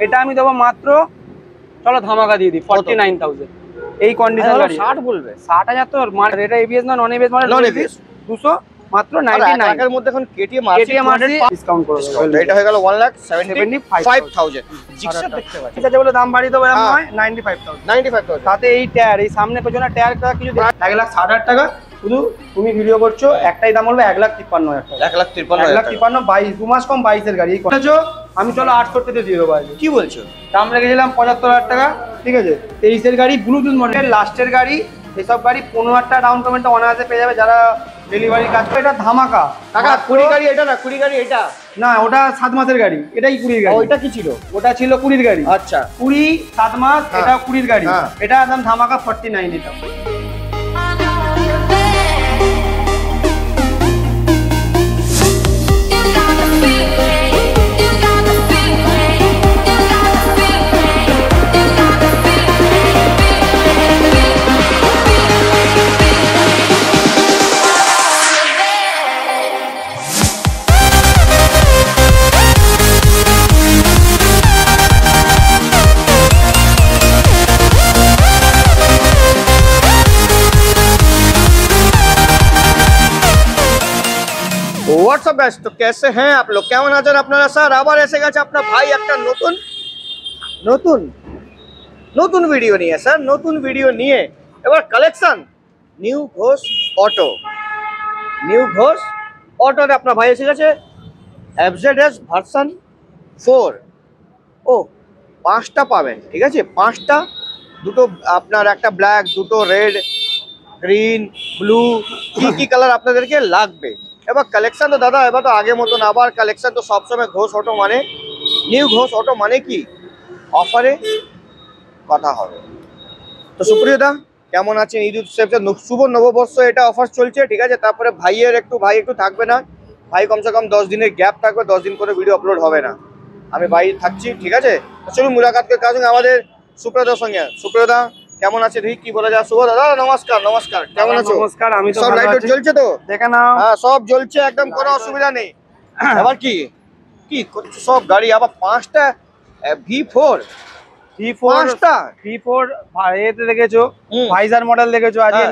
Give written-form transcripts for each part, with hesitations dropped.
এটা আমি দেবো মাত্র, চলো ধামাকা দিয়ে দিই 49,000। এই কন্ডিশন 60 বলবে, 60,000 তো মার্কেট। এটা এবিএস না নন এবিএস মানে নন এবিএস 200 মাত্র 99 এর মধ্যে এখন কেটিএম ডিসকাউন্ট করে দেবো। এটা হয়ে গেল 1,75,000। জিক্সার দেখতে পাচ্ছি, ঠিক আছে বলে দাম বাড়িয়ে দেবো, এরকম নয় 95,000। 95,000 সাথে এই টায়ার, এই সামনে পেছনে টায়ার কিছু 1,60,000 টাকা। শুধু তুমি ভিডিও করছো, একটাই দাম বলবে 1,53,000 টাকা। 1,53,000 22, 2 মাস কম 22 এর গাড়ি। এই করেছো আমি চলো 68 তে দিয়ে দেবো। কি বলছো? দাম রেখেছিলাম 75,000 টাকা, ঠিক আছে। 23 এর গাড়ি, ব্লুটুথ মডেল, লাস্টের গাড়ি। এসব গাড়ি 15,000 টাকা ডাউন পেমেন্টে অনায়াসে পেয়ে যাবে যারা ডেলিভারি কাজ করে। এটা ধামাকা টাকা। 20 গাড়ি এটা না, 20 গাড়ি এটা না, ওটা 7 মাসের গাড়ি, এটাই 20 গাড়ি। ওইটা কি ছিল? ওটা ছিল 20 গাড়ি। আচ্ছা 20 7 মাস, এটা 20 গাড়ি। হ্যাঁ। এটা একদম ধামাকা 49 এটা। व्हाट्सअप गाइस, तो कैसे हैं आप लोग? কেমন আছেন আপনারা? স্যার আবার এসে গেছে আপনার ভাই একটা নতুন ভিডিও নিয়ে। স্যার নতুন ভিডিও নিয়ে এবার কালেকশন নিউ ঘোষ অটোতে আপনার ভাই এসে গেছে এফজেডএস ভার্সন 4। ও 5টা পাবেন, ঠিক আছে? 5টা, দুটো আপনার, একটা ব্ল্যাক, দুটো রেড, গ্রিন, ব্লু, কি কালার আপনাদেরকে লাগবে। এবার কালেকশন তো দাদা এবার তো আগের মতন আবার কালেকশন তো সবসময় ঘোষ অটো মানে, নিউ ঘোষ অটো মানে কি অফারে কথা হবে। তো সুপ্রিয় দা কেমন আছেন? ঈদ উৎসব শুভ নববর্ষ, এটা অফার চলছে, ঠিক আছে। তারপরে ভাই একটু থাকবে না, ভাই কমসে কম 10 দিনের গ্যাপ থাকবে, 10 দিন করে ভিডিও আপলোড হবে না, আমি ভাই থাকছি, ঠিক আছে। চলুন মুলাকাত করে কাজ আমাদের সুপ্রিয়দার সঙ্গে। সুপ্রিয়দা কেমন আছে? দেখি কি বলা যায়। শুভ দাদা নমস্কার, কেমন আছো? নমস্কার, আমি তো সব লাইট জ্বলছে তো? দেখে নাও। হ্যাঁ সব জ্বলছে, একদম কোনো অসুবিধা নেই। আবার কি করছো সব গাড়ি? আবার 5টা V4 এতে দেখেছো, ভাইজার মডেল দেখেছো, আজকে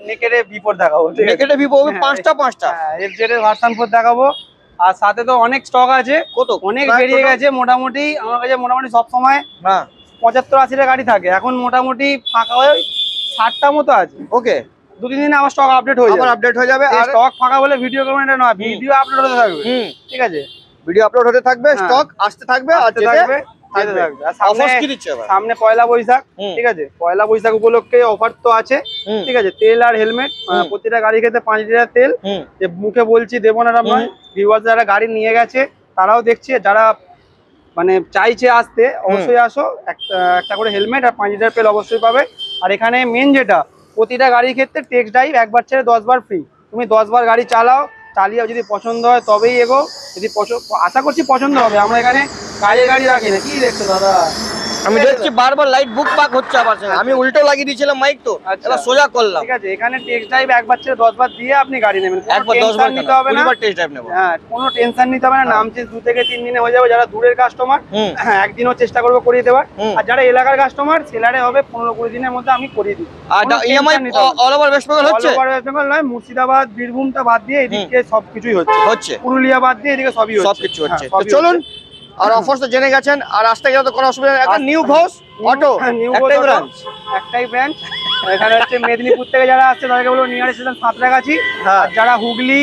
নেকেডে V4 দেখাবো। নেকেডে V4 5টা এফজেড এর ভার্সন 4 দেখাবো। আর সাথে তো অনেক স্টক আছে, অনেক বেরিয়ে গেছে। মোটামুটি আমার কাছে সব সময় 75-80টা গাড়ি থাকে, এখন মোটামুটি ফাঁকা হয়ে 60টা মতো আছে। ওকে, 2-3 দিনে আমার স্টক আপডেট হয়ে যাবে। আর স্টক ফাঁকা বলে ভিডিও করবেন এটা নয়, ভিডিও আপলোড হতে থাকবে, ঠিক আছে। ভিডিও আপলোড হতে থাকবে, স্টক আসতে থাকবে, আর সামনে পয়লা বৈশাখ, ঠিক আছে। পয়লা বৈশাখ উপলক্ষে অফার তো আছে, ঠিক আছে। তেল আর হেলমেট, প্রতিটা গাড়ি খেতে 5 লিটার তেল। যে মুখে বলছি দেবো না আমরা, ভিউয়ার্স যারা গাড়ি নিয়ে গেছে তারাও দেখছে, যারা মানে চাইছে আসতে অবশ্যই আসো। একটা করে হেলমেট আর 5 লিটার তেল অবশ্যই পাবে। আর এখানে মেন যেটা, প্রতিটা গাড়ির ক্ষেত্রে টেস্ট ড্রাইভ 1 বার ছেড়ে 10 বার ফ্রি। তুমি 10 বার গাড়ি চালিয়ে যদি পছন্দ হয় তবেই এগো, যদি আশা করছি পছন্দ হবে। আমরা এখানে গাড়ি রাখি না। কি দেখছো দাদা? আমি দেখছি বারবার লাইট বুক বাক হচ্ছে আমার সঙ্গে, আমি উল্টো লাগিয়ে দিয়েছিলাম মাইক, তো এবার সোজা করলাম, ঠিক আছে। এখানে টেস্ট ড্রাইভ 1 বার ছেড়ে 10 বার দিয়ে আপনি গাড়ি নেবেন, একবার 10 বার নিতে হবে না, 20 বার টেস্ট ড্রাইভ নেব। হ্যাঁ, কোনো টেনশন নিতে হবে না। নামছে 2 থেকে 3 দিনে হয়ে যাবে। যারা দূরের কাস্টমার, হ্যাঁ একদিনও চেষ্টা করবো করিয়ে দেওয়ার। আর যারা এলাকার কাস্টমার, সেলারে হবে 15-20 দিনের মধ্যে আমি করিয়ে দিই। আর EMI all over West Bengal হচ্ছে? অল ওভার ওয়েস্ট বেঙ্গল নয়, মুর্শিদাবাদ, বীরভূমটা বাদ দিয়ে এদিকে সবকিছুই হচ্ছে। পুরুলিয়া বাদ দিয়ে এদিকে সবকিছু হচ্ছে। তো চলুন, আর অফার তো জেনে গেছেন, আর আসতে গেলে তো কোনো অসুবিধা নেই। একটা নিউ ঘোষ অটো, একটাই ব্রাঞ্চ। এখানে হচ্ছে মেদিনীপুর থেকে যারা আসছে তাদেরকে বলবো নিয়ারেস্ট স্টেশন সাঁতরাগাছি। যারা হুগলি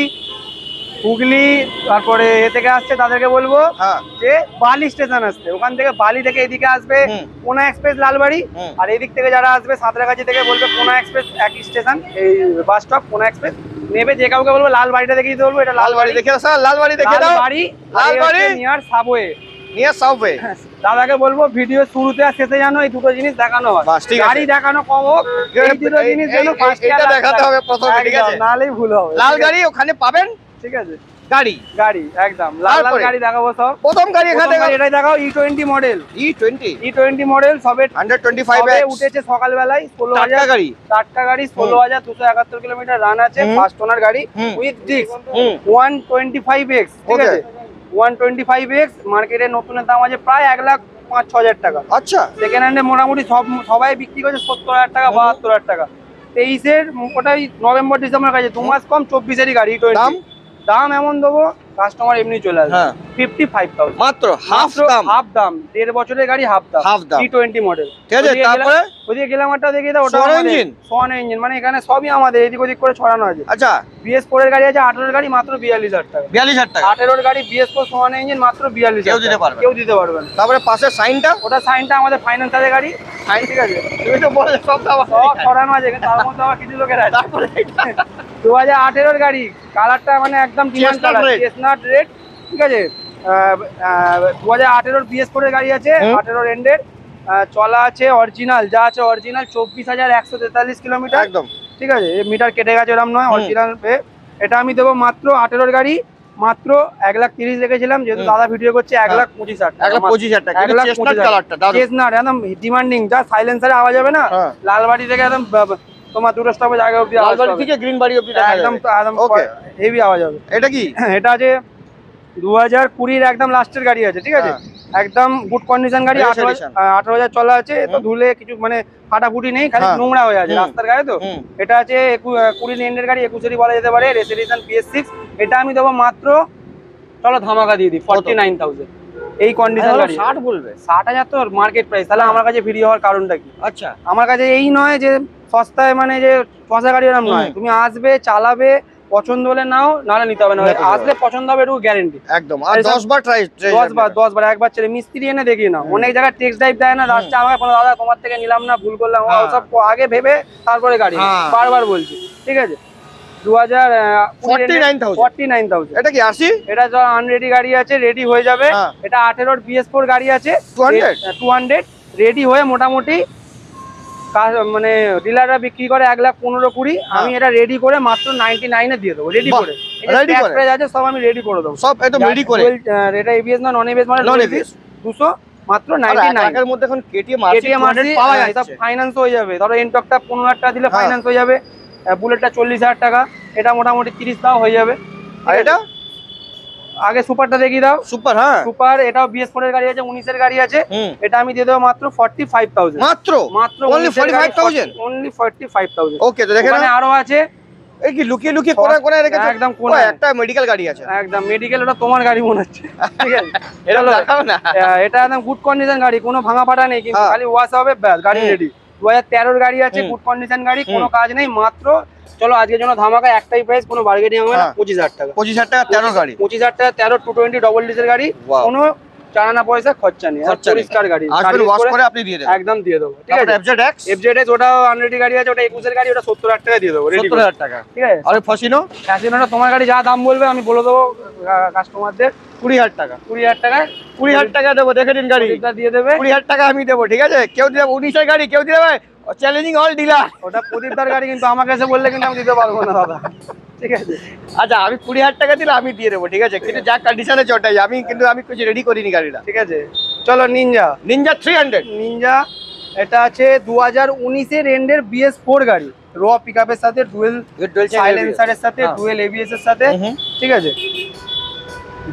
তারপরে এ থেকে আসছে তাদেরকে বলবো যে বালি স্টেশন আসছে। ওখান থেকে বালি থেকে এদিকে আসবে কোনা এক্সপ্রেস লালবাড়ি। আর এদিক থেকে যারা আসবে সাঁতরাগাছি থেকে বলবে কোনা এক্সপ্রেস, একই স্টেশন, এই বাস স্টপ কোনা এক্সপ্রেস নেবে। যে কাউকে বলবো লালবাড়িটা দেখে দিতে বলবো, এটা লালবাড়ি দেখে স্যার, লালবাড়ি দেখে দাও, লালবাড়ি নিয়ার সাবওয়ে। দাদাকে বলবো ভিডিও শুরুতে আর শেষে যেন এই দুটো জিনিস দেখানো হয়, গাড়ি দেখানো কম হোক, এই দুটো জিনিস যেন এটা দেখাতে হবে প্রথমে, ঠিক আছে, নালেই ভুল হবে। লাল গাড়ি ওখানে পাবেন, ঠিক আছে, গাড়ি একদম লাল গাড়ি দেখাবো সব। প্রথম গাড়ি এখানে এটাই দেখাও, E20 মডেল, E20 মডেল, সবে 125 উঠেছে সকালবেলায়। 16,000 গাড়ি, 4টা গাড়ি, 16,271 কিলোমিটার রান আছে। ফার্স্ট ওনার গাড়ি উইথ ডিস্ক, 125X, ঠিক আছে। 125X মার্কেটে নতুনের দাম আছে প্রায় 5-6 হাজার টাকা। আচ্ছা, সেকেন্ড হ্যান্ডে মোটামুটি সবাই বিক্রি করছে 70,000 টাকা, 72,000 টাকা। 23-এর ওটাই নভেম্বর ডিসেম্বর কাছে 2 মাস কম, 24-এরই গাড়ি। দাম এমন দেবো কাস্টমার এমনি চলে আসবে। 55,000 মাত্র, হাফ দাম 1.5 বছরের গাড়ি, হাফ দাম T20 মডেল। ঠিক আছে, তারপরে ওদিকে গ্ল্যামারটা দেখিয়ে দাও, ওটা সোয়ান ইঞ্জিন, মানে এখানে সবই আমাদের এদিক ওদিক করে ছড়ানো আছে। আচ্ছা, BS4 এর গাড়ি আছে, 18 এর গাড়ি মাত্র 42,000 টাকা। 42,000 টাকা 18 এর গাড়ি BS4 সোয়ান ইঞ্জিন মাত্র 42,000। কেউ দিতে পারবে না। তারপরে পাশের সাইনটা, ওটা সাইনটা আমাদের ফাইন্যান্সারের গাড়ি সাইন, ঠিক আছে। তুমি তো বললে সব ছড়ানো আছে, তার মধ্যে আবার কিছু লোকের আছে। তারপরে 2018 এর গাড়ি, কালারটা মানে একদম ডিমান্ড কালার, চেস্টনাট রেড, ঠিক আছে। 2018 BS4 এর গাড়ি আছে, 18 এন্ডের, চলা আছে অরিজিনাল, যা আছে অরিজিনাল 24,143 কিলোমিটার একদম, ঠিক আছে। মিটার কেটে গেছে এরকম নয়, অরিজিনাল। এটা আমি দেবো মাত্র 18 এর গাড়ি মাত্র 1,30,000 রেখেছিলাম, যেহেতু দাদা ভিডিও করছে 1,25,000 টাকা। 1,25,000 টাকা চেস্টনাট কালারটা, চেস্টনাট একদম ডিমান্ডিং, যা সাইলেন্সারে আওয়াজ হবে না, লালবাড়ি থেকে একদম তোমার দুটো স্টপেজ আগে অবধি, লালবাড়ি থেকে গ্রিন বাড়ি অবধি একদম হেভি আওয়াজ হবে। এটা কি? এটা আছে 2020-এর একদম লাস্টের গাড়ি আছে, ঠিক আছে। একদম গুড কন্ডিশন গাড়ি, 18,000 চলা আছে। তো ধুলে কিছু মানে ফাটাফুটি নেই, খালি নোংরা হয়ে আছে রাস্তার গায়ে। তো এটা আছে 20 এন্ডের গাড়ি, 21-এরই বলা যেতে পারে, রেসিডেন্সিয়াল PS6। এটা আমি দেবো মাত্র, চলো ধামাকা দিয়ে দিই, 49,000। এই কন্ডিশন গাড়ি 60 বলবে, 60,000 তো মার্কেট প্রাইস। তাহলে আমার কাছে ভিডিও হওয়ার কারণটা কি? আচ্ছা, আমার কাছে এই নয় যে সস্তায়, মানে যে পয়সা গাড়ি এরকম নয়। তুমি আসবে, চালাবে, পছন্দ হলে নাও, নাহলে নিতে হবে না। আসলে পছন্দ হবে, এটুকু গ্যারেন্টি একদম। আর 10 বার একবার ছেলে মিস্ত্রি এনে দেখিয়ে নাও। অনেক জায়গায় টেক্সট ড্রাইভ দেয় না, রাস্তা আমাকে কোনো দাদা তোমার থেকে নিলাম না, ভুল করলাম, সব আগে ভেবে তারপরে গাড়ি, বারবার বলছি, ঠিক আছে। 49,000। এটা কি আরসি? এটা আনরেডি গাড়ি আছে, রেডি হয়ে যাবে। এটা 18 BS4 গাড়ি আছে, 200 রেডি হয়ে মোটামুটি মানে ডিলাররা বিক্রি করে 1,15,20। আমি এটা রেডি করে মাত্র 99-এ দিয়ে দেবো, রেডি করে। আছে সব আমি রেডি করে দেবো, সব একদম রেডি করে। এটা ABS না নন ABS, মানে 200 মাত্র 99 এর মধ্যে এখন KTM পাওয়া যায়, সব ফাইন্যান্স হয়ে যাবে। ধরো এনটকটা 15,000 টাকা দিলে ফাইন্যান্স হয়ে যাবে, বুলেটটা 40,000 টাকা, এটা মোটামুটি 30 দাও হয়ে যাবে। আর এটা আগে সুপারটা দেখিয়ে দাও। সুপার, সুপার এটাও BS4 এর গাড়ি আছে, 19-এর গাড়ি আছে। এটা আমি দিয়ে দেবো মাত্র 45,000। মাত্র only 45,000। ওকে, তো দেখেন এখানে আরো আছে। এই কি লুকিয়ে কোণা রেখেছে? একদম কোণা, একটা মেডিকেল গাড়ি আছে, একদম মেডিকেল। ওটা তোমার গাড়ি মনে হচ্ছে, ঠিক আছে। এটা দেখাও না। এটা একদম গুড কন্ডিশন গাড়ি, কোনো ভাঙা ফাটা নেই, কিন্তু খালি ওয়াশ হবে, ব্যাস গাড়ি রেডি। 2013-এর গাড়ি আছে, গুড কন্ডিশন গাড়ি, কোনো কাজ নেই। মাত্র চলো আজকের জন্য ধামাকা, একটাই প্রাইস, কোনো বার্গেনিং হবে না, 25,000 টাকা। 25,000 টাকা 13 গাড়ি, 25,000 টাকা 13 220 ডবল ডিজেল গাড়ি, কোনো চালানা পয়সা খরচা নেই, পরিষ্কার গাড়ি, আসবেন ওয়াশ করে আপনি দিয়ে দেবেন, একদম দিয়ে দেবো, ঠিক আছে। FZX ওটাও আনরেডি গাড়ি আছে, ওটা 21-এর গাড়ি, ওটা 70,000 টাকা দিয়ে দেবো, 70,000 টাকা, ঠিক আছে। আর ফ্যাসিনোটা তোমার গাড়ি যা দাম বলবে আমি বলে দেবো কাস্টমারদের, 20,000 টাকা, 20,000 টাকা, 20,000 টাকা দেবো, দেখে নিন গাড়ি দিয়ে দেবে। 20,000 টাকা আমি দেবো, ঠিক আছে। কেউ দিলে 19-এর গাড়ি, কেউ দিলে চ্যালেঞ্জিং অল ডিলার, ওটা প্রদীপদার গাড়ি, কিন্তু আমার কাছে বললে কিন্তু আমি দিতে পারবো না দাদা, ঠিক আছে। আচ্ছা, আমি 20,000 টাকা দিলে আমি দিয়ে দেবো, ঠিক আছে। কিন্তু যা কন্ডিশনে চটাই আমি, কিন্তু আমি কিছু রেডি করিনি গাড়িটা, ঠিক আছে। চলো নিনজা 300 নিনজা, এটা আছে 2019-এর এন্ডের BS4 গাড়ি, র পিকআপের সাথে, ডুয়েল সাইলেন্সারের সাথে, ডুয়েল ABS এর সাথে, ঠিক আছে।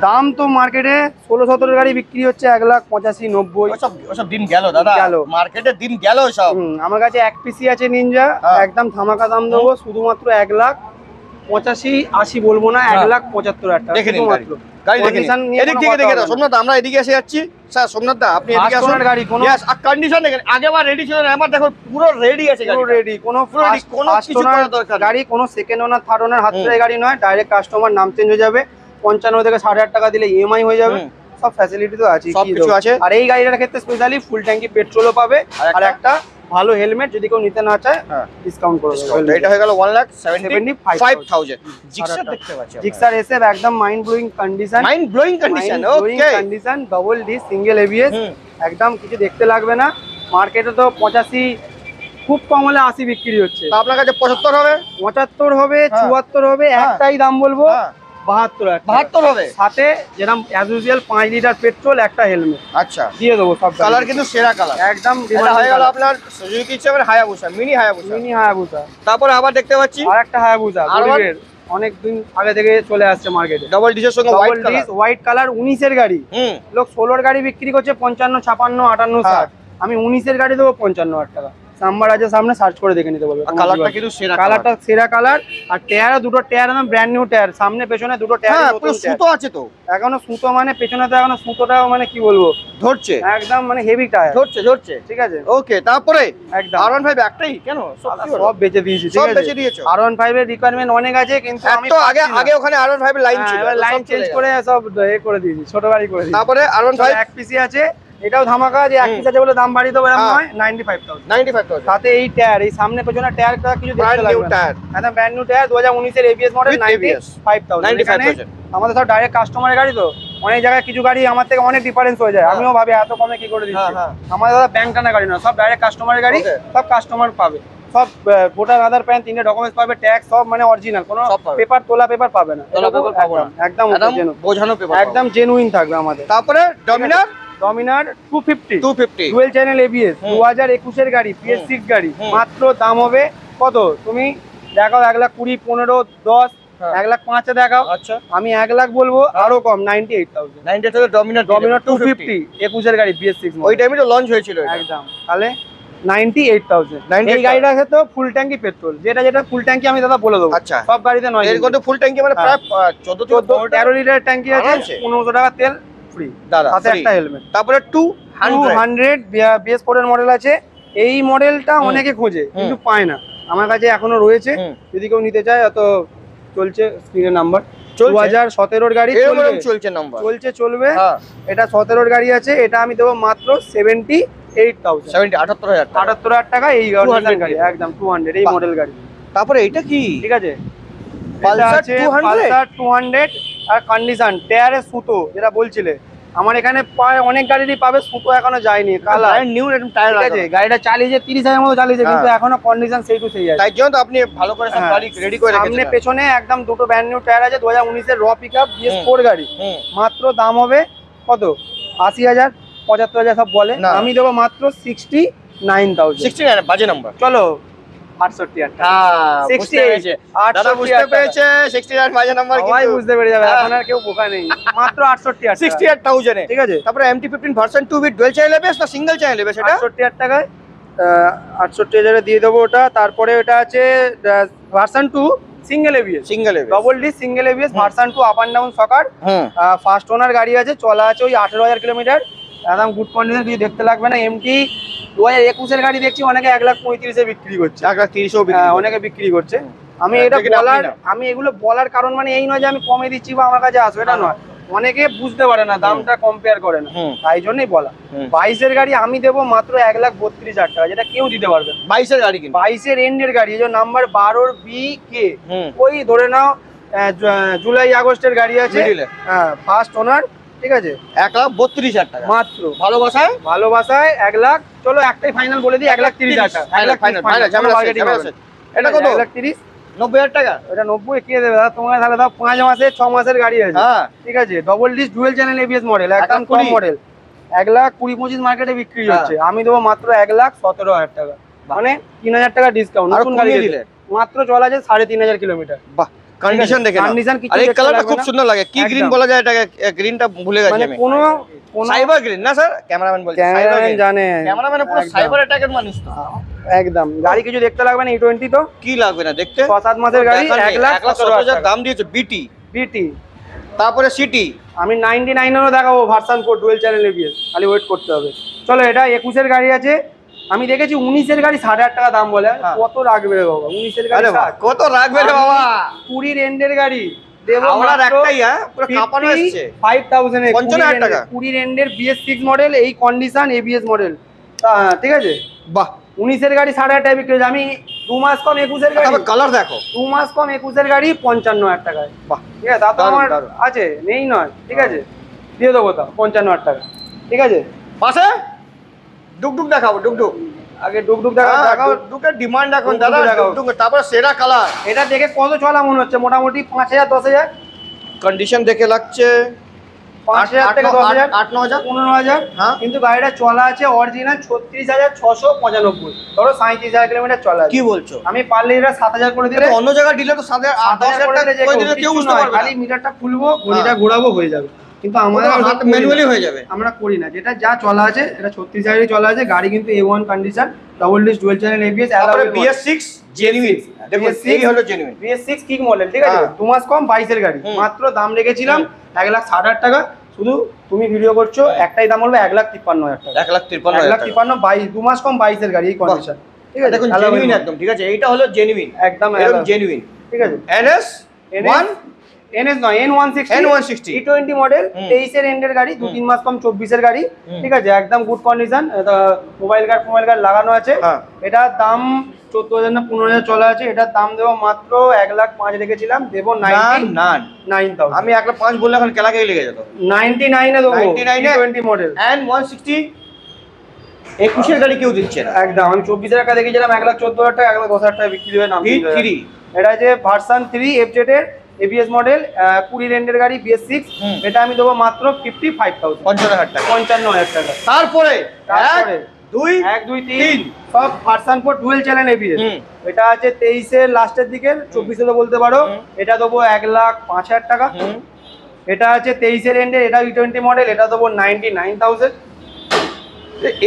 দাম তো মার্কেটে 16-17 গাড়ি বিক্রি হচ্ছে 1,85,90। ওসব দিন গেল দাদা, মার্কেটে দিন গেল সব। আমার কাছে এক পিসি আছে নিনজা, একদম ধামাকা দাম দেবো, শুধুমাত্র 1,85,80 বলবো না, 1,75,000 টাকা দেখে নিন গাড়ি, দেখে নিন। এদিক থেকে দেখে দাও সোমনাথ, আমরা এদিকে এসে যাচ্ছি। স্যার সোমনাথ দা, আপনি এদিকে আসুন। গাড়ি কোনো কন্ডিশন দেখেন, আগেবার রেডি ছিল না, আমার দেখো পুরো রেডি আছে, পুরো রেডি, কোনো কিছু করার দরকার গাড়ি, কোনো সেকেন্ড ওনার থার্ড ওনার হাত ধরে গাড়ি নয়, ডাইরেক্ট কাস্টমার নাম চেঞ্জ হয়ে যাবে, 55 থেকে 60,000 টাকা দিলে EMI হয়ে যাবে, সব ফ্যাসিলিটি তো আছে, সব কিছু আছে। আর এই গাড়িটার ক্ষেত্রে স্পেশালি ফুল ট্যাঙ্কি পেট্রোলও পাবে, আর একটা ভালো হেলমেট, যদি কেউ নিতে না চায় ডিসকাউন্ট করে দেবে। এটা হয়ে গেল 1,75,000। জিক্সার দেখতে পাচ্ছি, জিক্সার SF একদম মাইন্ড ব্লোয়িং কন্ডিশন, ওকে condition, double D single ABS, একদম কিছু দেখতে লাগবে না। মার্কেটে তো 85, খুব কম হলে 80 বিক্রি হচ্ছে, তো আপনার কাছে 75 হবে, 75 হবে, 74 হবে, একটাই দাম বলবো 72 হবে, সাথে যেরকম অ্যাজ ইউজুয়াল 5 লিটার পেট্রোল, একটা হেলমেট। আচ্ছা, দিয়ে দেবো সব কালার, কিন্তু সেরা কালার, একদম। এটা হয়ে গেল আপনার সুজুকি 7 হায়াবুসা, মিনি হায়াবুসা। তারপরে আবার দেখতে পাচ্ছি আরেকটা হায়াবুসা, অনেক দিন আগে থেকে চলে আসছে মার্কেটে। ডাবল ডিজের সঙ্গে হোয়াইট কালার 19-এর গাড়ি। লোক 16-এর গাড়ি বিক্রি করছে 55, 56, 58, 60। আমি 19-এর গাড়ি দেবো 55,000 টাকা। নাম্বার আছে সামনে, সার্চ করে দেখে নিতে বলবো। কালারটা কিন্তু সেরা, কালারটা সেরা কালার। আর টায়ার, দুটো টায়ার একদম ব্র্যান্ড নিউ টায়ার, সামনে পেছনে দুটো টায়ার। পুরো সুতো আছে তো এখনো সুতো, মানে পেছনে তো এখনো সুতোটাও মানে কি বলবো ধরছে একদম, মানে হেভি টায়ার ধরছে ঠিক আছে। ওকে, তারপরে একদম R15 একটাই কেন, সব বেচে দিয়েছি, সব বেচে দিয়েছো। R15 এর রিকোয়ারমেন্ট অনেক আছে, কিন্তু আমি তো আগে ওখানে R15 এর লাইন ছিল, এবার লাইন চেঞ্জ করে সব করে দিয়েছি, ছোট গাড়ি করে দিয়েছি। তারপরে R15 এক পিসি আছে, এটাও ধামাকা, যে এক পিস আছে বলে দাম বাড়িয়ে দেবো এরকম নয়। 95,000 সাথে এই টায়ার, এই সামনে পেছনে টায়ারটা কিছু দেখতে লাগবে না, একদম ব্র্যান্ড নিউ টায়ার 2019 এর ABS মডেল। 95,000। আমাদের সব ডাইরেক্ট কাস্টমারের গাড়ি তো, অনেক জায়গায় কিছু গাড়ি আমার থেকে অনেক ডিফারেন্স হয়ে যায়, আমিও ভাবি এত কমে কি করে দিচ্ছে। আমাদের দাদা ব্যাংক টানা গাড়ি না, সব ডাইরেক্ট কাস্টমারের গাড়ি, সব কাস্টমার পাবে, সব ভোটার আধার প্যান 3টে ডকুমেন্টস পাবে, ট্যাক্স সব মানে অরিজিনাল, কোনো পেপার তোলা পেপার পাবে না, একদম বোঝানো পেপার, একদম জেনুইন থাকবে আমাদের। তারপরে ডমিনার 250 ডুয়েল চ্যানেল ABS 2021 এর গাড়ি, PS6 গাড়ি। মাত্র দাম হবে কত, তুমি দেখাও 1,20,000, 15, 10, 1,05,000 দেখাও। আচ্ছা, আমি 1,00,000 বলবো, আরো কম, 98,000। ডমিনার 250 21 এর গাড়ি, PS6 ওই টাইমে তো লঞ্চ হয়েছিল একদম। তাহলে 98,000। এই গাড়িটা ক্ষেত্রে ফুল ট্যাঙ্কি পেট্রোল, যেটা ফুল ট্যাঙ্কি আমি দাদা বলে দেবো। আচ্ছা, সব গাড়িতে নয়, এর কত ফুল ট্যাঙ্কি, মানে প্রায় 13 লিটার ট্যাঙ্কি আছে, 1500 টাকা তেল ফ্রি, সাথে একটা হেলমেট। তারপরে 200 BS4 এর মডেল আছে। এই মডেলটা অনেকে খোঁজে কিন্তু পায় না, আমার কাছে এখনো রয়েছে, যদি কেউ নিতে চায়। অত চলছে স্ক্রিনের নাম্বার, 2017 গাড়ি চলবে। এটা 17 গাড়ি আছে, এটা আমি দেবো মাত্র 78,000 টাকা। এই গাড়ি একদম 200, এই মডেল গাড়ি। তারপরে এটা কি, ঠিক আছে, পালসার 200 আর কন্ডিশন টায়ারের সুতো, যেটা বলছিলে, আমার এখানে অনেক গাড়িরই পাবে সুতো এখনো যায়নি, কালার নিউ টায়ার আছে। গাড়িটা চালিয়েছে 30,000 মতো চালিয়েছে, কিন্তু এখনো কন্ডিশন সেই টু সেই আছে। তাই জন্য তো আপনি ভালো করে সব গাড়ি রেডি করে রেখেছেন। সামনে পেছনে একদম দুটো ব্র্যান্ড নিউ টায়ার আছে, 2019 এর র পিকআপ BS4 গাড়ি। মাত্র দাম হবে কত, 80,000, 75,000 সব বলে, আমি দেবো মাত্র 69,000। 69 বাজে নাম্বার, চলো 68,000 টাকা। দাদা বুঝতে পেরেছে, 69 বাজে নাম্বার, সবাই বুঝতে পেরে যাবে, এখন আর কেউ বোকা নেই। মাত্র 68,000 এ, ঠিক আছে। তারপরে MT15 version 2 with dual channel ABS না সিঙ্গেল চ্যানেল এবিএস, এটা 68,000 টাকায়, 68,000 এ দিয়ে দেবো ওটা। তারপরে এটা আছে version 2 single ABS, double D single ABS version 2 up and down shocker, first owner গাড়ি আছে, চলা আছে ওই 18,000 কিলোমিটার, একদম গুড কন্ডিশন, কিছু দেখতে লাগবে না। MT 2021 এর গাড়ি দেখছি অনেকে 1,35,000 বিক্রি করছে, 1,30,000 অনেকে বিক্রি করছে। আমি এগুলো বলার কারণ মানে এই নয় যে আমি কমে দিচ্ছি বা আমার কাছে আসবে, এটা নয়, অনেকে বুঝতে পারে না, দামটা কম্পেয়ার করে না, তাই জন্যই বলা। 22 এর গাড়ি আমি দেবো মাত্র 1,32,000 টাকা, যেটা কেউ দিতে পারবে। 22 এর গাড়ি, 22 এর এন্ডের গাড়ি, এই যে নাম্বার 12 BK, ওই ধরে নাও জুলাই আগস্টের গাড়ি আছে, ফার্স্ট ওনার, ঠিক আছে, 1,32,000 টাকা মাত্র। ভালোবাসায় 1,00,000, চলো একটাই ফাইনাল বলে দিই, 1,30,000 টাকা। এটা কত, 1,30,000, 90,000 টাকা। এটা 90 কে দেবে দাদা তোমার, তাহলে দাও 5 মাসে 6 মাসের গাড়ি আছে, ঠিক আছে, double disc dual channel ABS model, একদম কম মডেল, 1,20,25 মার্কেটে বিক্রি হচ্ছে, আমি দেবো মাত্র 1,17,000 টাকা, মানে 3,000 টাকা ডিসকাউন্ট। নতুন গাড়ি দিলে মাত্র চলা যায় 3,500 কিলোমিটার। বাহ, কন্ডিশন দেখেন, কন্ডিশন কিছু, এই কালারটা খুব সুন্দর লাগে, কি গ্রিন বলা যায় এটাকে, গ্রিনটা ভুলে গেছি আমি, কোন সাইবার গ্রিন না স্যার, ক্যামেরাম্যান বলছে, ক্যামেরাম্যান জানে, ক্যামেরাম্যান পুরো সাইবার অ্যাটাকের মানুষ তো, একদম। গাড়ি কিছু দেখতে লাগবে না, E20 তো কি লাগবে না দেখতে, 6-7 মাসের গাড়ি, 1,17,000 দাম দিয়েছে। বিটি, তারপরে সিটি আমি 99 এরও দেখাবো, ভার্সন 4 ডুয়েল চ্যানেল ABS, খালি ওয়েট করতে হবে। চলো, এটা 21 এর গাড়ি আছে, আমি দেখেছি 19 এর গাড়ি 60,000 টাকা দাম বলে, কত রাখবে রে বাবা, 19 এর গাড়ি কত রাখবে রে বাবা, 20 এন্ডের গাড়ি দেবো আমার একটাই, পুরো কাঁপানো আসছে, 5,000 এ 55,000 টাকা, 20 এন্ডের BS6 মডেল, এই কন্ডিশন ABS মডেল, ঠিক আছে। বাহ, 19 এর গাড়ি 60,000 টাকা বিক্রি হচ্ছে, আমি 2 মাস কম 21 এর গাড়ি, কালার দেখো, 2 মাস কম 21 এর গাড়ি 55,000 টাকায়। বাহ, ঠিক আছে, তা তো আমার আছে, নেই নয়, ঠিক আছে, দিয়ে দেবো তা 55,000 টাকা, ঠিক আছে। পাশে ডুকডুক দেখাবো, ডুকডুক আগে ডুকডুক দেখাও, ডুকের ডিমান্ড এখন দাদা, ডুকডুক। তারপর সেরা কালার, এটা দেখে কত চলা মনে হচ্ছে, মোটামুটি 5,000 10,000 কন্ডিশন দেখে লাগছে, 5,000 থেকে 10,000, 8-9,000, 15,000। হ্যাঁ। কিন্তু গাড়িটা চলা আছে অরিজিনাল 36,695, ধরো 37,000 কিলোমিটার চলা আছে। কি বলছো? আমি পারলে এটা 7,000 করে দিলে, অন্য জায়গায় দিলে তো 7,000 করে দিলে যে কেউ বুঝতে পারবে না। খালি মিটারটা খুলবো, ঘড়িটা ঘোরাবো, হয়ে যাবে। কিন্তু আমাদের ম্যানুয়ালি হয়ে যাবে, আমরা করি না। যেটা যা চলা আছে এটা 36,000 চলা আছে। গাড়ি কিন্তু A1 condition, double disc dual channel ABS, তারপরে BS6 জেনুইন, দেখুন এই হলো জেনুইন BS6 কিক মডেল, ঠিক আছে? 2 মাস কম 22 এর গাড়ি। মাত্র দাম রেখেছিলাম 1,60,000 টাকা। শুধু তুমি ভিডিও করছো, একটাই দাম বলবে 1,53,000 টাকা। 1,53,000, 2 মাস কম 22 এর গাড়ি, এই কন্ডিশন, ঠিক আছে? দেখুন জেনুইন একদম, ঠিক আছে? এইটা হলো জেনুইন, একদম জেনুইন, ঠিক আছে? NS নয়, N160 E20 মডেল, 23 এর এন্ডের গাড়ি, 2-3 মাস কম 24 এর গাড়ি, ঠিক আছে? একদম গুড কন্ডিশন, মোবাইল গার্ড লাগানো আছে। এটার দাম 14,000 না 15,000 চলা আছে। এটার দাম দেবো মাত্র 1,05,000 রেখেছিলাম, দেবো 99,000। আমি 1,05,000 বললে এখন কেলাকেই লেগে যেত। 99 এ দেবো, 20 মডেল N160 21 এর গাড়ি কেউ দিচ্ছে না। একদম। আমি 24,000 টাকা দেখেছিলাম, 1,14,000 টাকা, 1,10,000 টাকা বিক্রি হবে। নাম V3 এটা আছে ভার্সন 3 FZ এর ABS মডেল, 20 এর গাড়ি, BS6। এটা আমি দেবো মাত্র 55,000, 55,000 টাকা। 55,000 টাকা। তারপরে 1, 2, 3 সব ভার্সন 4 ডুয়াল চ্যানেল ABS। এটা আছে 23 এর লাস্টের দিকে, 24 এর বলতে পারো। এটা দেবো 1,05,000 টাকা। এটা আছে 23 এর এন্ডে, এটা E20 মডেল, এটা দেবো 99,000।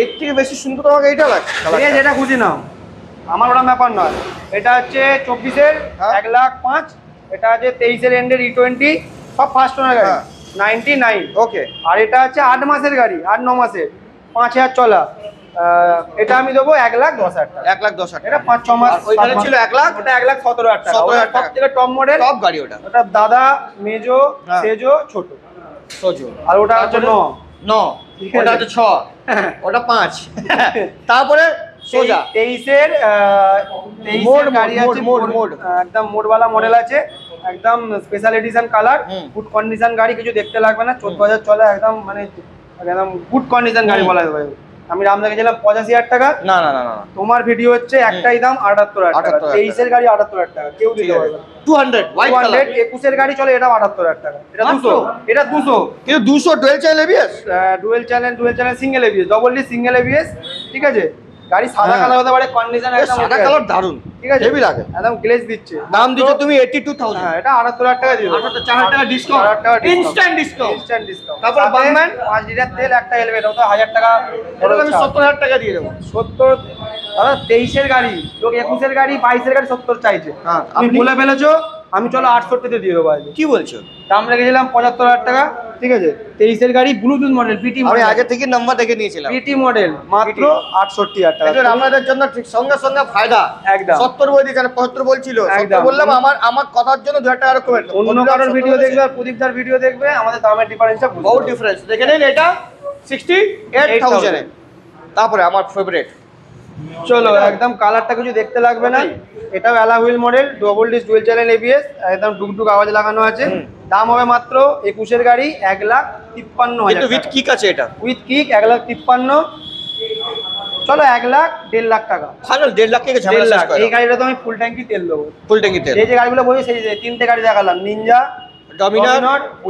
এর থেকে বেশি সুন্দর আমাকে এইটা লাগছে, যেটা খুঁজি নাও, আমার ওটা ব্যাপার নয়। এটা হচ্ছে 24 এর 1,05,000। এটা আছে 23 এর এন্ডের E20, সব ফার্স্ট ওনার গাড়ি, 99। ওকে। আর এটা হচ্ছে 8 মাসের গাড়ি, 8-9 মাসের, 5,000 চলা। এটা আমি দেবো 1,10,000 টাকা। 1,10,000 এটা 5-6 মাস। ওইখানে ছিল 1 লাখ, ওটা 1,17,000 টাকা। 17,000 টাকা। সব থেকে টপ মডেল, টপ গাড়ি ওটা। ওটা দাদা, মেজো, সেজো, ছোট। সোজো। আর ওটা হচ্ছে 9, ওটা হচ্ছে 6, ওটা 5। তারপরে সোজা 23 এর গাড়ি আছে, একদম মোডওয়ালা মডেল আছে, একদম special edition colour, good condition গাড়ি, কিছু দেখতে লাগবে না। 14,000 চলে, একদম মানে একদম গুড কন্ডিশন গাড়ি বলা যাবে। আমি রাম দেখেছিলাম 85,000 টাকা। না না না না, তোমার ভিডিও হচ্ছে একটাই দাম 78,000 টাকা। 23 এর গাড়ি 78,000 টাকা, কেউ দিতে পারবে না। 200 হোয়াইট কালার। 21 এর গাড়ি চলে, এটা 78,000 টাকা। এটা 200, এটা 200 কিন্তু 200 dual channel ABS, dual channel single ABS, double D single ABS, ঠিক আছে? গাড়ি সাদা কালার হতে পারে, কন্ডিশন একদম সাদা কালার দারুন, ঠিক আছে? হেভি লাগে, একদম গ্লেজ দিচ্ছে। দাম দিচ্ছ তুমি 82,000। হ্যাঁ, এটা 78,000 টাকা দিও। 4,000 টাকা ডিসকাউন্ট, ইনস্ট্যান্ট ডিসকাউন্ট। তারপর বাম্যান 5 লিটার তেল, একটা হেলমেট, ওটা 1,000 টাকা। ওটা আমি 70,000 টাকা দিয়ে দেবো। 70 দাদা, 23 এর গাড়ি, লোক 21 এর গাড়ি, 22 এর গাড়ি 70 চাইছে। তুমি বলে ফেলেছো, আমি চলো 68 তে দিয়ে দেবো। কি বলছো? দাম রেখেছিলাম 75,000 টাকা, ঠিক আছে? 23 এর গাড়ি, ব্লুটুথ মডেল, পিটি আমি মডেল, আগে থেকে নাম্বার দেখে নিয়েছিলাম। পিটি মডেল, মাত্র 68,000 টাকা। এটা আমাদের জন্য ঠিক সঙ্গে সঙ্গে ফায়দা। একদম 70 বই দিয়েছেন, 75 বলছিল, 70 বললাম। আমার কথার জন্য 2 টাকা আরো কমেন্ট। অন্য কারোর ভিডিও দেখবে আর প্রদীপদার ভিডিও দেখবে, আমাদের দামের ডিফারেন্সটা বহুত ডিফারেন্স। দেখে নিন, এটা 68,000 এ। তারপরে আমার ফেভারিট, চলো একদম কালারটা কিছু দেখতে লাগবে না। এটাও alloy wheel model, double disc dual channel ABS, একদম টুকটুক আওয়াজ লাগানো আছে। দাম হবে মাত্র 21 এর গাড়ি 1,53,000। কিন্তু উইথ কিক আছে এটা, উইথ কিক 1,53,000। চলো 1,00,000 টাকা, ফাইনাল 1.5 লাখ থেকে 1.5 লাখ। এই গাড়িটা তো আমি ফুল ট্যাঙ্কি তেল দেবো। ফুল ট্যাঙ্কি তেল। এই যে গাড়িগুলো বলছি, সেই যে 3টে গাড়ি দেখালাম, নিনজা, ডমিনার,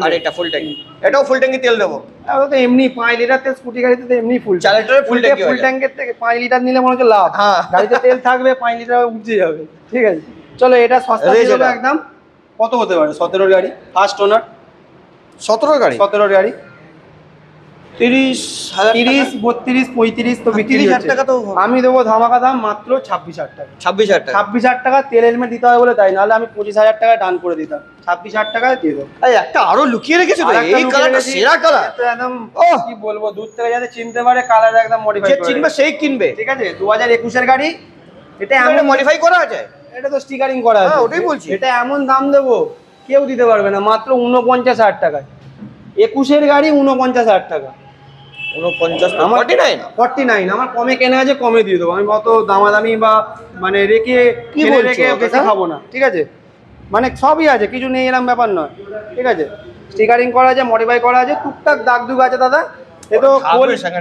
আর এটা ফুল ট্যাঙ্কি। এটাও ফুল ট্যাঙ্কি তেল দেবো। ওটা তো এমনি 5 লিটার তেল, স্কুটি গাড়িতে তো এমনি ফুল 4 লিটারের ফুল ট্যাঙ্কি। ফুল ট্যাঙ্কের থেকে 5 লিটার নিলে মনে হচ্ছে লাভ। হ্যাঁ, গাড়িতে তেল থাকবে, 5 লিটার উঠে যাবে, ঠিক আছে? চলো এটা সস্তা দিয়ে দেবো একদম। কত হতে পারে? 17 গাড়ি, ফার্স্ট ওনার, 17 গাড়ি, 17 গাড়ি, 30,000, 30, 32, 35 তো বিক্রি 30,000 টাকা তো। আমি দেবো ধামাকা দাম মাত্র 26,000 টাকা। 26,000 টাকা। 26,000 টাকা তেল হেলমেট দিতে হবে বলে তাই, নাহলে আমি 25,000 টাকা ডান করে দিতাম। 26,000 টাকা দিয়ে দেবো। এই একটা আরো লুকিয়ে রেখেছো তো, এই কালারটা সেরা কালার। একদম কি বলবো, দূর থেকে যাতে চিনতে পারে, কালার একদম মডিফাই যে করে। চিনবে সেই কিনবে, ঠিক আছে? 2021 এর গাড়ি, এটা এমন এমন মডিফাই করা আছে, এটা তো স্টিকারিং করা আছে। হ্যাঁ, ওটাই বলছি। এটা এমন দাম দেবো কেউ দিতে পারবে না, মাত্র 49,000 টাকায়। 21 এর গাড়ি 49,000 টাকা। 49 আমার কমে কেনা আছে, কমে দিয়ে দেবো। আমি অত দামাদামি বা মানে রেখে বেশি খাবো না, ঠিক আছে? মানে সবই আছে, কিছু নেই এরকম ব্যাপার নয়, ঠিক আছে? স্টিকারিং করা আছে, মডিফাই করা আছে, টুকটাক দাগ দুগ আছে দাদা। এ তো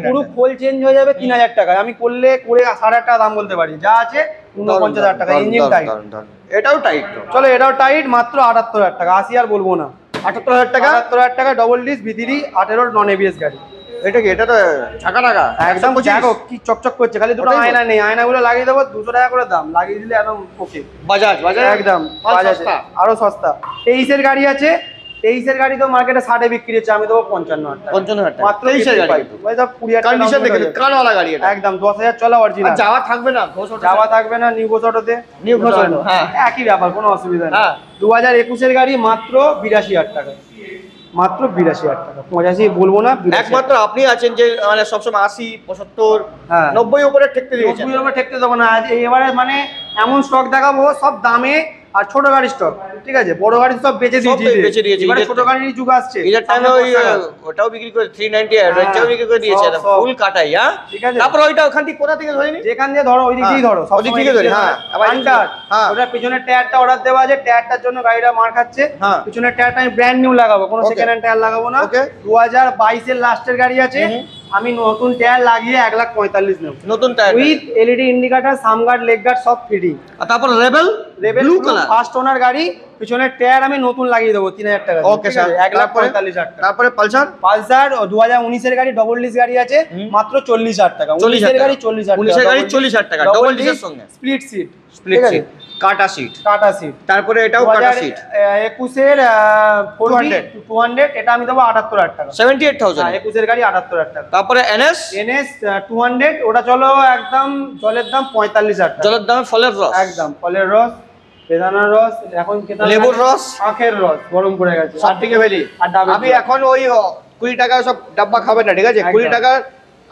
পুরো খোল চেঞ্জ হয়ে যাবে 3,000 টাকায়। আমি করে 8,000 টাকা দাম বলতে পারি, যা আছে 49,000 টাকা। ইঞ্জিন টাইট, এটাও টাইট। চলো এটাও টাইট, মাত্র 78,000 টাকা। 80 আর বলবো না। 78,000 টাকা। 78,000 টাকা ডবল ডিস ভিতিরি 18 নন এবিএস গাড়ি। এটা কি? এটা তো ছাকা টাকা একদম দেখো কি চকচক করছে, খালি দুটো আয়না নেই, আয়নাগুলো লাগিয়ে দেবো 200 টাকা করে দাম, লাগিয়ে দিলে একদম ওকে। বাজাজ একদম বাজাজ আরো সস্তা। 23 এর গাড়ি আছে, 23 এর গাড়ি তো মার্কেটে 60 এ বিক্রি হচ্ছে, আমি দেবো 55,000 টাকা। 55,000 টাকা মাত্র 23 এর গাড়ি, ওই সব 20,000 টাকা কন্ডিশন দেখে কানওয়ালা গাড়ি এটা। একদম 10,000 চলা অরিজিনাল। যাওয়া থাকবে না, যাওয়া থাকবে না নিউ ঘোষ অটোতে, নিউ ঘোষ অটো, হ্যাঁ একই ব্যাপার, কোনো অসুবিধা নেই। 2021 এর গাড়ি মাত্র 82,000 টাকা, মাত্র 82,000 টাকা, 85 বলবো না। একমাত্র আপনি আছেন যে মানে সবসময় 80, 75, হ্যাঁ 90 উপরে ঠেকতে দিয়েছেন। 90 উপরে ঠেকতে দেবো না। আজ এবারে মানে এমন স্টক দেখাবো সব দামে, আর ছোট গাড়ি স্টক, ঠিক আছে, বড় গাড়ি সব বেচে দিয়েছি, এবারে ছোট গাড়ির যুগ আসছে। এর টাইমে ওই ওটাও বিক্রি করে 390 আর রেঞ্জও বিক্রি করে দিয়েছে, ফুল কাটাই। হ্যাঁ ঠিক আছে, তারপর ওইটা ওখান থেকে কোথা থেকে ধরেনি, যেখান দিয়ে ধরো ওই দিক দিয়েই ধরো, সব দিক থেকে ধরে। হ্যাঁ হ্যাঁ, ওটা পিছনের টায়ারটা অর্ডার দেওয়া আছে, টায়ারটার জন্য গাড়িটা মার খাচ্ছে। পিছনের টায়ারটা আমি ব্র্যান্ড নিউ লাগাবো, কোনো সেকেন্ড হ্যান্ড টায়ার লাগাবো না। 2022 এর লাস্টের গাড়ি আছে, আমি নতুন টায়ার লাগিয়ে 1,45,000 নেব, নতুন tyre with LED indicator, sump guard, leg guard সব ফিটিং। আর তারপর rebel blue colour first owner গাড়ি, পিছনের টায়ার আমি নতুন লাগিয়ে দেবো 3,000 টাকা। ওকে স্যার, 1,45,000 টাকা। তারপরে পালসার 2019 এর গাড়ি ডবল ডিস গাড়ি আছে, মাত্র 40,000 টাকা। 19 এর গাড়ি 40,000 টাকা, 19 এর গাড়ি 40,000 টাকা ডবল ডিসের সঙ্গে, স্প্লিট সিট, স্প্লিট সিট, কাটা সিট, কাটা সিট। তারপরে এটাও কাটা সিট। 21 এর 200 এটা আমি দেবো 78,000 টাকা, 78,000। 21 এর গাড়ি 78,000 টাকা। তারপরে এনএস 200 ওটা চলো একদম জলের দাম 45,000 টাকা, জলের দামে ফলের রস, একদম ফলের রস, বেদানার রস, এখন লেবুর রস, আখের রস, গরম করে গেছে সব থেকে বেশি। আর আমি এখন ওই 20 টাকা সব ডাব্বা খাবে না, ঠিক আছে, 20 টাকার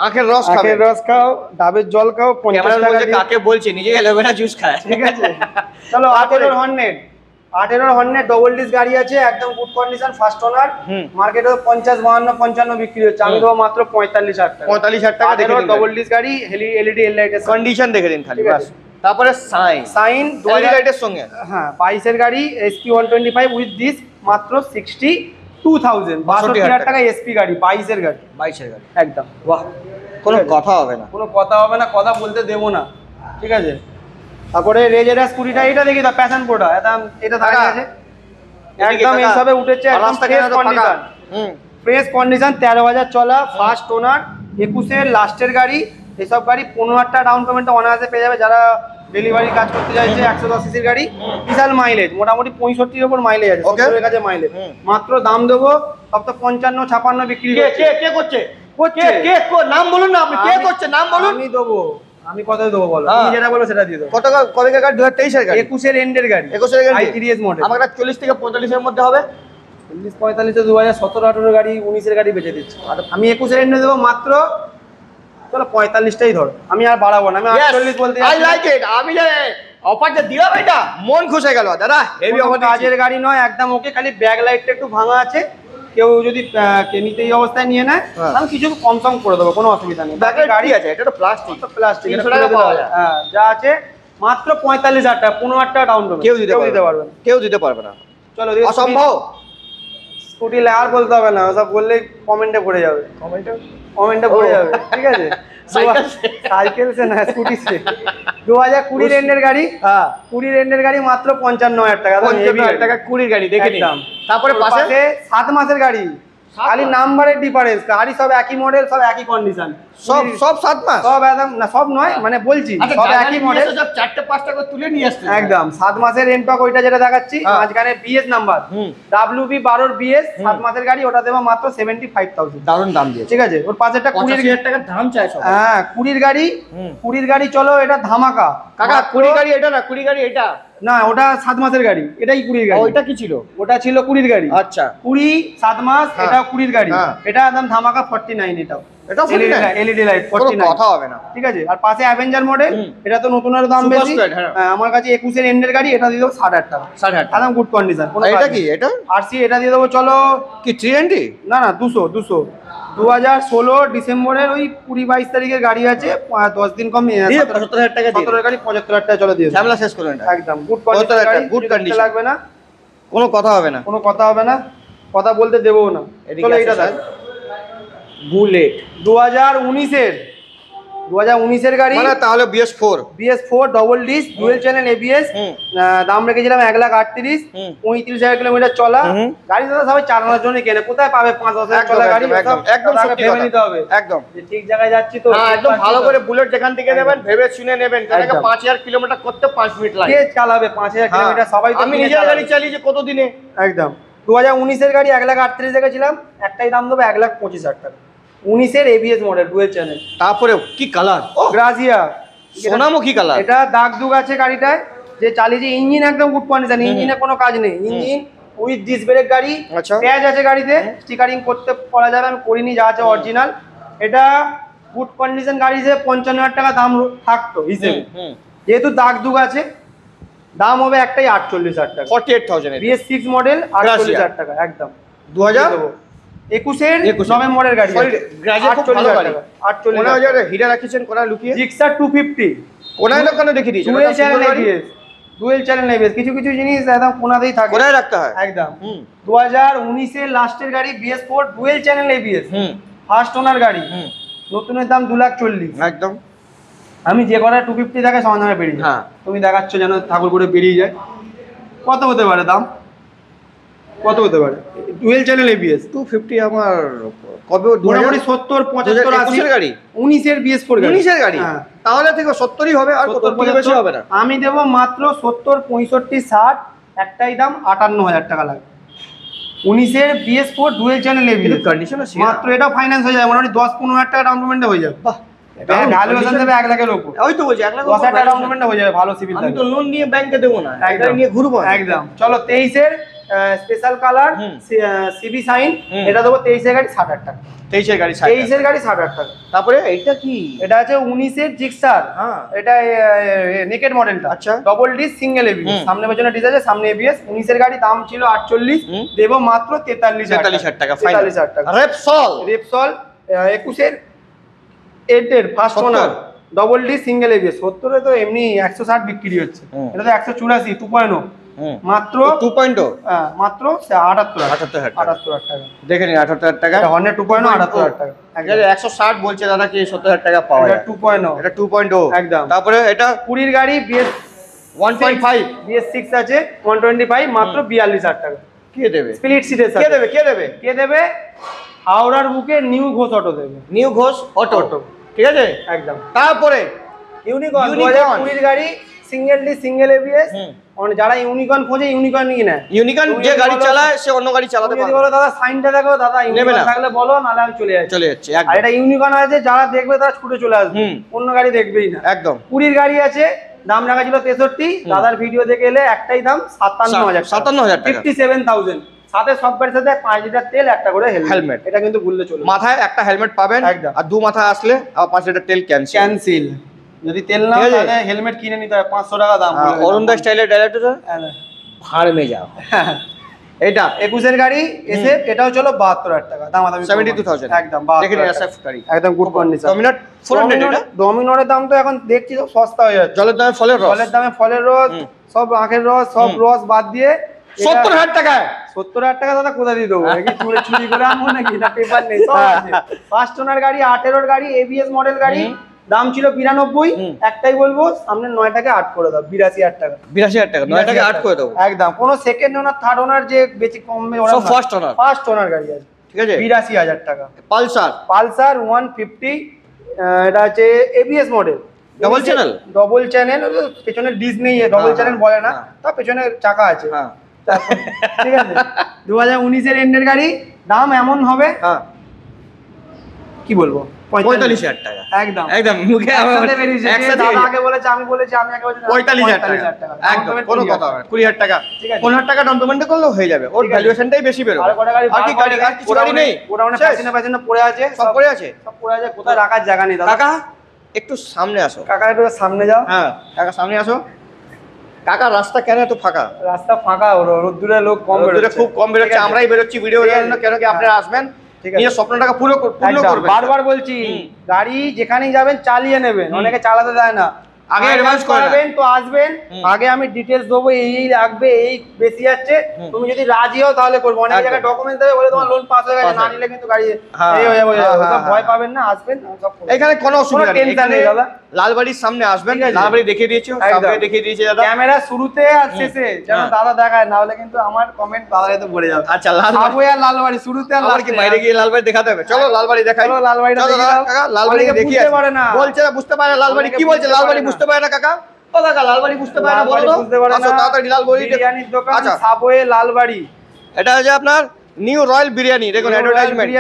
আখের রস খাবে, আখের রস খাও, ডাবের জল খাও, 50 টাকা দিয়ে। কাকে বলছি, নিজে এলোভেরা জুস খায়, ঠিক আছে। চলো 18 হর্নেট ডবল ডিস গাড়ি আছে, একদম গুড কন্ডিশন, ফার্স্ট ওনার, মার্কেটে 50, 52, 55 বিক্রি হচ্ছে, আমি দেবো মাত্র 45,000 টাকা। 45,000 টাকা দেখে দিন, ডবল ডিস গাড়ি, এলইডি লাইটের কন্ডিশন দেখে দিন খালি বাস। তারপরে সাইন 2000 লাইটের সঙ্গে, হ্যাঁ 22 এর গাড়ি SP 125 উইথ দিস, মাত্র 62,000, 62,000 টাকা এসপি গাড়ি, 22 এর গাড়ি, 22 এর গাড়ি, একদম। বাহ, কোনো কথা হবে না, কোনো কথা হবে না, কথা বলতে দেবো না, ঠিক আছে। তারপরে রেজেরা স্কুটিটা, এটা দেখি তো প্যাশন প্রোটা, এটা দাঁড়িয়ে আছে, একদম এইসবে উঠেছে, একদম ফ্রেশ কন্ডিশন, ফ্রেশ কন্ডিশন, 13,000 চলা, ফার্স্ট ওনার, 21 এর লাস্টের গাড়ি। এসব গাড়ি 15,000 টাকা ডাউন পেমেন্টে অনায়াসে পেয়ে যাবে যারা ডেলিভারি কাজ করতে চাইছে। 110 সিসির গাড়ি, বিশাল মাইলেজ, মোটামুটি 65 এর উপর মাইলেজ আছে, 70 এর কাছে মাইলেজ, মাত্র দাম দেবো সব তো 55, 56 বিক্রি হচ্ছে। কে করছে, নাম বলুন না আপনি, কে করছে নাম বলুন। আমি দেবো, আমি কত দেবো বলো, তুমি যেটা বলো সেটা দিয়ে দেবো। কত কবে গাড়ি? 2023 এর গাড়ি, 21 এর এন্ডের গাড়ি, 21 এর গাড়ি, i3s মডেল। আমাকে 40 থেকে 45 এর মধ্যে হবে। 40-45 2017-18 গাড়ি, 19 এর গাড়ি বেচে দিচ্ছি, আমি 21 এর এন্ডে দেবো মাত্র, চলো 45টাই ধরো, আমি আর বাড়াবো না, আমি 48 বলতে আই লাইক ইট। আমি যে অফারটা দিলাম এটা মন খুশি হয়ে গেল দাদা, হেভি অফার, কাজের গাড়ি নয়, একদম ওকে, খালি ব্যাক লাইটটা একটু ভাঙা আছে, কেউ যদি নিতে এই অবস্থায় নিয়ে নেয় আমি কিছু কম সম করে দেবো, কোনো অসুবিধা নেই। গাড়ি আছে, এটা তো প্লাস্টিক, হ্যাঁ যা আছে, মাত্র 45,000 টাকা, 15,000 টাকা ডাউন পেমেন্ট, কেউ দিতে পারবে না, কেউ দিতে পারবে না, চলো অসম্ভব। স্কুটি আর বলতে হবে না, ওসব বললে কমেন্টে পড়ে যাবে, কমেন্টে পড়ে যাবে, ঠিক আছে। সাইকেল সে না, স্কুটি সে। 2020 এন্ডের গাড়ি, 20 এন্ডের গাড়ি, মাত্র 55,000 টাকা, 55,000 টাকা 20 গাড়ি দেখে নিন। তারপরে পাশে 7 মাসের গাড়ি, খালি নাম্বারের ডিফারেন্স, গাড়ি সব একই মডেল, সব একই কন্ডিশন, সব 7 মাস, সব একদম না, সব নয় মানে বলছি, সব একই মডেল, সব 4-5টা করে তুলে নিয়ে আসছে, একদম 7 মাসের রেন্টক, ওইটা যেটা দেখাচ্ছি মাঝখানে BS নাম্বার, WB 12 BS 7 মাসের গাড়ি, ওটা দেবো মাত্র 75,000, দারুণ দাম দিয়ে, ঠিক আছে। ওর পাশেরটা 20,000 টাকা দাম চাই সব, হ্যাঁ 20 গাড়ি চলো, এটা ধামাকা কাকা, 20 গাড়ি এটা না, 20 গাড়ি এটা না, ওটা 7 মাসের গাড়ি, এটাই 20 গাড়ি। ওইটা কি ছিল? ওটা ছিল 20 গাড়ি, আচ্ছা 20 7 মাস, এটা 20 গাড়ি, এটা একদম ধামাকা 49, এটাও এটা এলইডি লাইট 49, কথা হবে না, ঠিক আছে। আর পাশে অ্যাভেঞ্জার মডেল, এটা তো নতুন আর দাম বেশি, আমার কাছে 21 এর এন্ডের গাড়ি, এটা দিয়ে দেবো 60,000 টাকা, 60,000 টাকা, একদম গুড কন্ডিশন। এটা কি? এটা আরসি, এটা দিয়ে দেবো চলো কি 320, না 200 2016 ডিসেম্বরের ওই 20-22 তারিখের গাড়ি আছে, 10 দিন কম, 70,000 টাকা দিয়ে, 17 গাড়ি 75,000 টাকা চলো দিয়ে ঝামেলা শেষ করুন, একদম গুড কন্ডিশন, গুড কন্ডিশন, লাগবে না, কোনো কথা হবে না, কোনো কথা হবে না, কথা বলতে দেবো না। চলো এইটা দেখ, বুলেট 2019 এর 2019-এর গাড়ি, মানে তাহলে BS4 double disc dual channel ABS, দাম রেখেছিলাম 1,38,000, 35,000 কিলোমিটার চলা গাড়ি। দাদা সবাই চালানোর জন্য কেনে, কোথায় পাবে 5-10,000 চলা গাড়ি? একদম সত্যি ভেবে নিতে হবে একদম যে ঠিক জায়গায় যাচ্ছি তো। একদম ভালো করে বুলেট যেখান থেকে নেবেন ভেবে শুনে নেবেন, কারণ 5,000 কিলোমিটার করতে 5 মিনিট লাগে। কে চালাবে 5,000 কিলোমিটার? সবাই তো। আমি নিজের গাড়ি চালিয়েছি কত দিনে। একদম 2019-এর গাড়ি 1,38,000 রেখেছিলাম, একটাই দাম দেবো 1,25,000 টাকা। 19-এর ABS মডেল ডুয়েল চ্যানেল। তারপরে কি কালার, গ্রাজিয়া সোনামুখী কালার। এটা দাগ দুগ আছে গাড়িটায়, যে চালিয়েছে। ইঞ্জিন একদম গুড কন্ডিশন, ইঞ্জিনে কোনো কাজ নেই। ইঞ্জিন উইথ ডিস ব্রেক গাড়ি, প্যাচ আছে গাড়িতে, স্টিকারিং করতে করা যাবে, আমি করিনি, যা আছে অরিজিনাল। এটা গুড কন্ডিশন গাড়ি, যে 55,000 টাকা দাম থাকতো হিসেবে, যেহেতু দাগ দুগ আছে দাম হবে একটাই 48,000 টাকা। 48,000 BS6 মডেল 48,000 টাকা একদম। 2021-এর নভেম্বরের গাড়ি, 48,000 টাকা। 48,000 হিরা রাখিছেন কোনা লুকিয়ে। জিক্সার 250 কোনায় দোকানে দেখিয়ে দিয়েছেন। ডুয়েল চ্যানেল ABS, কিছু কিছু জিনিস একদম কোনাতেই থাকে, কোনায় রাখতে হয় একদম। 2019-এর লাস্টের গাড়ি BS4 dual channel ABS, first owner গাড়ি, নতুনের দাম 2,40,000 একদম। আমি যে কটা 250 টাকা সমাধানে বেরিয়ে যায়, তুমি দেখাচ্ছ যেন ঠাকুর করে বেরিয়ে যায়। কত হতে পারে দাম, কত হতে পারে? ডুয়েল চ্যানেল ABS 250 আমার কবে? মোটামুটি 70-75-80 গাড়ি। 19-এর BS4 গাড়ি, 19-এর গাড়ি, তাহলে থেকে 70-ই হবে, আর কত বেশি হবে না। আমি দেবো মাত্র 70, 65, 60, একটাই দাম 58,000 টাকা লাগবে। 19-এর BS4 dual channel ABS condition আছে মাত্র, এটা ফাইন্যান্স হয়ে যাবে মোটামুটি 10-15,000 টাকা ডাউন পেমেন্টে হয়ে যাবে। বাহ, ভ্যালুয়েশন দেবে 1 লাখের উপর। ওই তো বলছি 1,10,000 টাকা ডাউন পেমেন্টে হয়ে যাবে, ভালো সিভিল। আমি তো লোন নিয়ে ব্যাংকে দেবো না, এটা নিয়ে ঘুরবো একদম। চলো 23-এর স্পেশাল কালার CB সাইন, এটা দেবো 23-এর গাড়ি 60,000 টাকা। 23-এর গাড়ি 23-এর গাড়ি 60,000 টাকা। তারপরে এটা কি? এটা আছে 19-এর জিক্সার, এটা নেকেড মডেলটা। আচ্ছা, ডবল ডিস সিঙ্গেল ABS, সামনে পেছনে ডিস আছে, সামনে ABS। 19-এর গাড়ি, দাম ছিল 48, দেবো মাত্র 43,000 টাকা। 43,000 টাকা। রেপসল 21-এর 8-এর first owner double disc single ABS, 70-এ তো এমনি 160 বিক্রি হচ্ছে, এটা তো 184 2.0 মাত্র 2.0, মাত্র 78,000 টাকা। দেখে নিন 78,000 টাকা। হর্নেট 2.0 78,000 টাকা। 160 বলছে দাদা, কি 70,000 টাকা পাওয়া যায়? 2.0, এটা 2.0 একদম। তারপরে এটা 20-এর গাড়ি BS 1.5, BS6 আছে 125, মাত্র 42,000 টাকা। কে দেবে? স্প্লিট সিটের সাথে। কে দেবে? হাওড়ার বুকে নিউ ঘোষ অটো দেবে। নিউ ঘোষ অটো, ঠিক আছে একদম। তারপরে ইউনিকর্ন 2020-এর গাড়ি, সিঙ্গেল ডি সিঙ্গেল ABS। যারা ইউনিকর্ন খোঁজে ইউনিকর্ন নিয়ে নেয়। ইউনিকর্ন যে গাড়ি চালায় সে অন্য গাড়ি চালাতে পারে। বলো দাদা সাইনটা দেখো, দাদা ইউনিকর্ন থাকলে বলো, নালে আমি চলে যাচ্ছি। আর এটা ইউনিকর্ন আছে, যারা দেখবে তারা ছুটে চলে আসবে, অন্য গাড়ি দেখবেই না একদম। 20-এর গাড়ি আছে, দাম রাখা ছিল 63, দাদার ভিডিও দেখে এলে একটাই দাম 57,000 টাকা। 57,000, সাথে সব গাড়ির সাথে 5 লিটার তেল, একটা করে হেলমেট। এটা কিন্তু ভুললে চলবে, মাথায় একটা হেলমেট পাবেন, আর দু মাথায় আসলে 5 লিটার তেল ক্যান্সেল। যদি তেল না তাহলে হেলমেট কিনে নিতে হবে, 500 টাকা দাম। অরুণদা স্টাইলের ডাইরেক্টর ভাড় মে যাও। এটা 21-এর গাড়ি এসে, এটাও চলো 72,000 টাকা দাম, 72,000 একদম। দেখেন এসএফ গাড়ি একদম গুড কন্ডিশন। ডমিনার 400, এটা ডমিনারের দাম তো এখন দেখছি সব সস্তা হয়ে যাচ্ছে। জলের দামে ফলের রস, সব আখের রস, সব রস বাদ দিয়ে 70,000 টাকায়। 70,000 টাকা দাদা কোথা দিয়ে দেবো? নাকি চুরি করে আনবো নাকি? না পেপার নেই, সব আছে। ফার্স্ট ওনার গাড়ি, 18-এর গাড়ি, ABS মডেল গাড়ি, দাম ছিল 92, একটাই বলবো সামনে 9টাকে 8 করে দাও, 82,000 টাকা। 82,000 টাকা 9টাকে 8 করে দেবো একদম। কোনো সেকেন্ড ওনার থার্ড ওনার যে বেশি কমবে, ওরা সব ফার্স্ট ওনার গাড়ি আছে, ঠিক আছে। 82,000 টাকা। পালসার 150, এটা আছে ABS মডেল, ডবল চ্যানেল, পেছনে ডিস নেই, ডবল চ্যানেল বলে না, তার পেছনে চাকা আছে, ঠিক আছে। 2019-এর এন্ডের গাড়ি, দাম এমন হবে কি বলবো, 45,000 টাকা একদম একদম। মুখে একসাথে আগে বলেছে, আমি বলেছি, আমি আগে বলেছি 45,000 টাকা একদম, কোনো কথা হবে 20,000 টাকা, ঠিক আছে। 15,000 টাকা ডাউন পেমেন্ট করলেও হয়ে যাবে, ওর ভ্যালুয়েশনটাই বেশি বেরো। আর কটা গাড়ি, আর কি গাড়ি, আর কিছু গাড়ি নেই, ওটা মানে প্যাসেঞ্জার পড়ে আছে, সব পড়ে আছে, কোথায় রাখার জায়গা নেই। কাকা একটু সামনে আসো, কাকা একটু সামনে যাও। হ্যাঁ কাকা সামনে আসো। কাকা রাস্তা কেন এত ফাঁকা? রাস্তা ফাঁকা, রোদ্দুরে লোক কম বেরোচ্ছে, খুব কম বেরোচ্ছে, আমরাই বেরোচ্ছি ভিডিও জন্য, কেন কি আপনারা আসবেন, নিজের স্বপ্নটাকে পূর্ণ করবেন। বারবার বলছি, গাড়ি যেখানেই যাবেন চালিয়ে নেবেন, অনেকে চালাতে দেয় না। আগে অ্যাডভান্স করাবেন তো আসবেন, আগে আমি ডিটেইলস দেবো, এই লাগবে, এই বেশি যাচ্ছে, তুমি যদি রাজি হও তাহলে করবো। অনেক জায়গায় ডকুমেন্টস দেবে বলে তোমার লোন পাস হয়ে গেছে, না নিলে কিন্তু গাড়ি এই হয়ে যাবে, ওসব ভয় পাবেন না, আসবেন সব করবো। এখানে কোনো অসুবিধা নেই, টেনশন নেই দাদা। লালবাড়ির সামনে আসবেন, লালবাড়ি দেখিয়ে দিয়েছি, সামনে দেখিয়ে দিয়েছি দাদা। ক্যামেরা শুরুতে আর শেষে যেন দাদা দেখায়, না হলে কিন্তু আমার কমেন্ট দাদারে তো ভরে যাবে। আচ্ছা, লালবাড়ি আর লালবাড়ি শুরুতে আর লালবাড়ি কি বাইরে গিয়ে লালবাড়ি দেখাতে হবে? চলো লালবাড়ি দেখাই। চলো লালবাড়িটা চলো দেখিয়ে দাও। কাকা, লালবাড়ি অনেকে দেখিয়ে বুঝতে পারে না। বলছে না, বুঝতে পারে না লালবাড়ি কি বলছে, লালবাড়ি বুঝতে পারে না কাকা। ও কাকা, লালবাড়ি বুঝতে পারে না, বলো তো। বুঝতে পারে আসো না। তাড়াতাড়ি লালবাড়ি। বিরিয়ানির দোকান আচ্ছা, সাবওয়ে লালবাড়ি। এটা হচ্ছে আপনার নিউ রয়্যাল বিরিয়ানি, দেখুন অ্যাডভার্টাইজমেন্ট।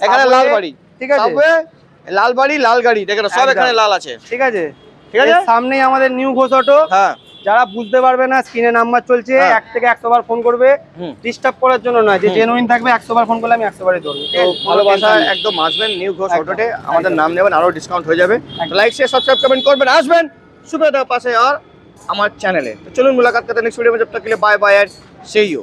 এখানে লালবাড়ি, ঠিক আছে, সাবওয়ে লালবাড়ি লালগাড়ি, দেখুন সব এখানে লাল আছে। ঠিক আছে, ঠিক আছে। এর সামনেই আমাদের নিউ ঘোষ অটো। হ্যাঁ, যারা বুঝতে পারবে না স্ক্রিনে নাম্বার চলছে, 1 থেকে 100 বার ফোন করবে, ডিস্টার্ব করার জন্য নয়, যে জেনুইন থাকবে 100 বার ফোন করলে আমি 100 বারই ধরবো। তো ভালোবাসা একদম আসবেন নিউ ঘোষ অটোতে, আমাদের নাম নেবেন, আরো ডিসকাউন্ট হয়ে যাবে। লাইক শেয়ার সাবস্ক্রাইব কমেন্ট করবেন, আসবেন সুবেদার পাশে আর আমার চ্যানেলে। তো চলুন মুলাকাত করতে নেক্সট ভিডিও में, जब तक के लिए bye bye and see you.